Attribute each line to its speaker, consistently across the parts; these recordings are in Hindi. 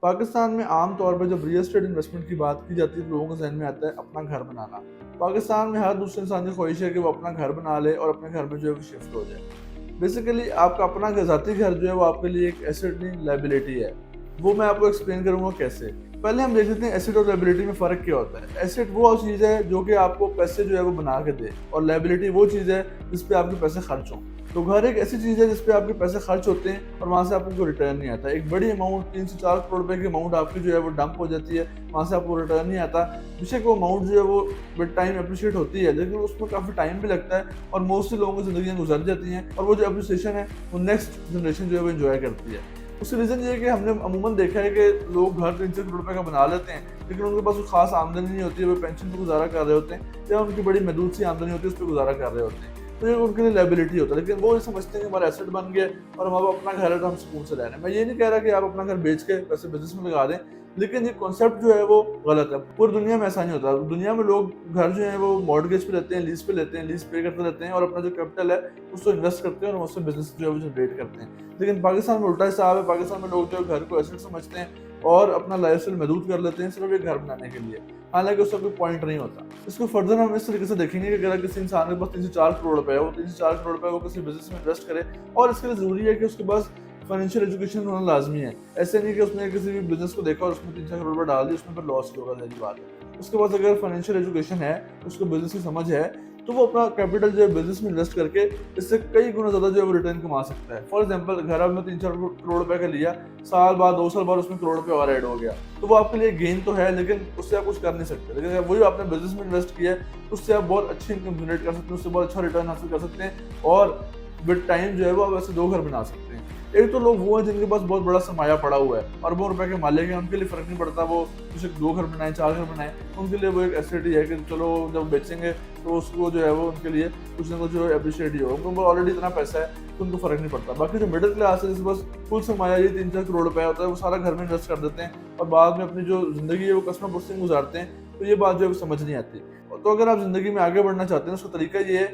Speaker 1: पाकिस्तान में आम तौर पर जब रियल एस्टेट इन्वेस्टमेंट की बात की जाती है तो लोगों के जहन में आता है अपना घर बनाना। पाकिस्तान में हर दूसरे इंसान की ख्वाहिश है कि वो अपना घर बना ले और अपने घर में जो है वो शिफ्ट हो जाए। बेसिकली आपका अपना ज़ाती घर जो है वो आपके लिए एक एसेट नहीं लायबिलिटी है। वो मैं आपको एक्सप्लेन करूंगा कैसे। पहले हम देख लेते हैं एसेट और लायबिलिटी में फ़र्क क्या होता है। एसेट वो चीज़ है जो कि आपको पैसे जो है वो बना के दे, और लायबिलिटी वो चीज़ है जिस पे आपके पैसे खर्च हों। तो घर एक ऐसी चीज़ है जिस पे आपके पैसे खर्च होते हैं और वहाँ से आपको कोई रिटर्न नहीं आता। एक बड़ी अमाउंट 3 से 4 करोड़ रुपए की अमाउंट आपकी जो है वो डंप हो जाती है, वहाँ से आपको रिटर्न नहीं आता। बेशक वो अमाउंट जो है वो विद टाइम एप्रिशिएट होती है, लेकिन उसमें काफ़ी टाइम भी लगता है और मोस्टली लोगों की ज़िंदगियाँ गुजर जाती हैं और वो जो एप्रिसिएशन है वो नेक्स्ट जनरेशन जो है वो एंजॉय करती है। उसका रीज़न ये है कि हमने अमूमन देखा है कि लोग घर 3 से करोड़ रुपए का बना लेते हैं, लेकिन उनके पास कोई खास आमदनी नहीं होती है, वो पेंशन पर गुजारा कर रहे होते हैं या उनकी बड़ी महदूद सी आमदनी होती है, उस पर गुजारा कर रहे होते हैं। तो ये उनके लिए लायबिलिटी होता है, लेकिन वो ये समझते हैं कि हमारा एसेट बन गया और हमारा अपना घर है तो हम सुकून से रह रहे हैं। मैं ये नहीं कह रहा कि आप अपना घर बेच के पैसे बिजनेस में लगा दें, लेकिन ये कॉन्सेप्ट जो है वो गलत है। पूरी दुनिया में ऐसा नहीं होता। दुनिया में लोग घर जो है वो मॉर्टगेज पे लेते हैं, लीज पे लेते हैं, लीज पे करते रहते हैं और अपना जो कैपिटल है उसको इन्वेस्ट करते हैं और उससे बिजनेस जो है वो जनरेट करते हैं। लेकिन पाकिस्तान में उल्टा हिसाब है। पाकिस्तान में लोग जो है घर को एसेट समझते हैं और अपना लाइफस्टाइल महदूद कर लेते हैं सिर्फ एक घर बनाने के लिए, हालांकि उसका कोई पॉइंट नहीं होता। इसको फर्दर हम इस तरीके से देखेंगे कि अगर किसी इंसान के पास 3 से 4 करोड़ रुपए है, वो 3 से 4 करोड़ रुपए वो किसी बिजनेस में इन्वेस्ट करे, और इसके लिए जरूरी है कि उसके पास फाइनेंशियल एजुकेशन होना लाजमी है। ऐसे नहीं कि उसने किसी भी बिजनेस को देखा और उसमें 3-4 करोड़ रुपए डाल दिए, उसमें फिर लॉस होगा, जल्दी बात है। उसके पास अगर फाइनेंशियल एजुकेशन है, उसको बिजनेस की समझ है, तो वो अपना कैपिटल जो है बिजनेस में इन्वेस्ट करके इससे कई गुना ज़्यादा जो है वो रिटर्न कमा सकता है। फॉर एग्जांपल, घर आपने 3-4 करोड़ रुपए का लिया, साल बाद 2 साल बाद उसमें करोड़ रुपए और ऐड हो गया, तो वो आपके लिए गेन तो है, लेकिन उससे आप कुछ कर नहीं सकते। लेकिन अगर वही आपने बिजनेस में इन्वेस्ट किया है, उससे आप बहुत अच्छी इनकम जनरेट कर सकते हैं, उससे बहुत अच्छा रिटर्न हासिल कर सकते हैं और विद टाइम जो है वो आप ऐसे 2 घर बना सकते हैं। एक तो लोग वो हैं जिनके पास बहुत बड़ा सरमाया पड़ा हुआ है, अरबों रुपए के मालिक हैं, उनके लिए फ़र्क नहीं पड़ता वो कुछ 2 घर बनाए, 4 घर बनाए, उनके लिए वो एक एसेट ही है कि चलो जब बेचेंगे तो उसको जो है वो उनके लिए कुछ ना कुछ जो है एप्रिशिएट ही होगा। उनको ऑलरेडी इतना पैसा है तो उनको फ़र्क नहीं पड़ता। बाकी जो मिडिल क्लास है जिसके पास फुल सरमाया ये 3-4 करोड़ रुपए होता है, वो सारा घर में इन्वेस्ट कर देते हैं और बाद में अपनी जो ज़िंदगी है वो कस्टमर परस्टिंग गुजारते हैं, तो ये बात जो है समझ नहीं आती। तो अगर आप ज़िंदगी में आगे बढ़ना चाहते हैं, उसका तरीका ये है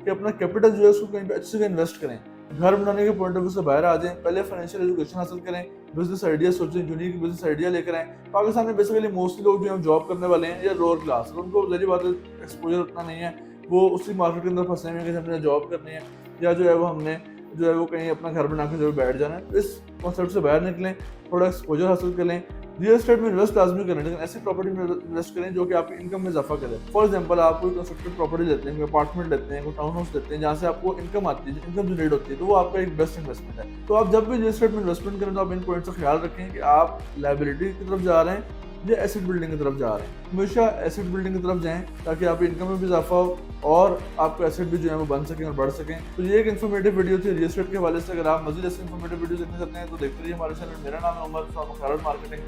Speaker 1: कि अपना कैपिटल जो है उसको कहीं पे अच्छे से इन्वेस्ट करें। घर बनाने के पॉइंट ऑफ व्यू से बाहर आ जाएं, पहले फाइनेंशियल एजुकेशन हासिल करें, बिजनेस आइडिया सोचें, यूनिक बिजनेस आइडिया लेकर आएं। पाकिस्तान में बेसिकली मोस्टली लोग जो हैं जॉब करने वाले हैं या लोअर क्लास, उनको ज़ाहिर बात है एक्सपोजर उतना नहीं है, वो उसी मार्केट के अंदर फंसे हुए हैं कि हमने जॉब करनी है या जो है वो हमने जो है वो कहीं अपना घर बना के जो है बैठ जाना है। इस कॉन्सेप्ट से बाहर निकलें, थोड़ा एक्सपोजर हासिल कर लें। रियल एस्टेट में इन्वेस्ट लाजमी करें, लेकिन ऐसी प्रॉपर्टी में इन्वेस्ट करें जो कि आपकी इनकम में इजाफा करे। फॉर एग्जांपल, आप कोई कंस्ट्रक्टेड प्रॉपर्टी लेते हैं, कोई अपार्टमेंट लेते हैं, कोई टाउन हाउस लेते हैं, जहाँ से आपको इनकम आती है, इनकम जनरेट होती है, तो वो आपका एक बेस्ट इन्वेस्टमेंट है। तो आप जब भी रियल एस्टेट में इन्वेस्टमेंट करें तो आप इन पॉइंट का ख्याल रखें कि आप लायबिलिटी की तरफ जा रहे हैं या एसेट बिल्डिंग की तरफ जा रहे हैं। हमेशा एसेट बिल्डिंग की तरफ जाएं ताकि आपकी इनकम में भी इजाफा हो और आपका एसेट भी जो है वो बन सकें और बढ़ सकें। तो ये एक इन्फॉर्मेटिव वीडियो थी रियल एस्टेट के हवाले से। अगर आप मज़ीद ऐसे इन्फॉर्मेटिव वीडियो देखना चाहते हैं तो देखते रहिए हमारे चैनल। मेरा नाम है उमर फ्रॉम मार्केटिंग।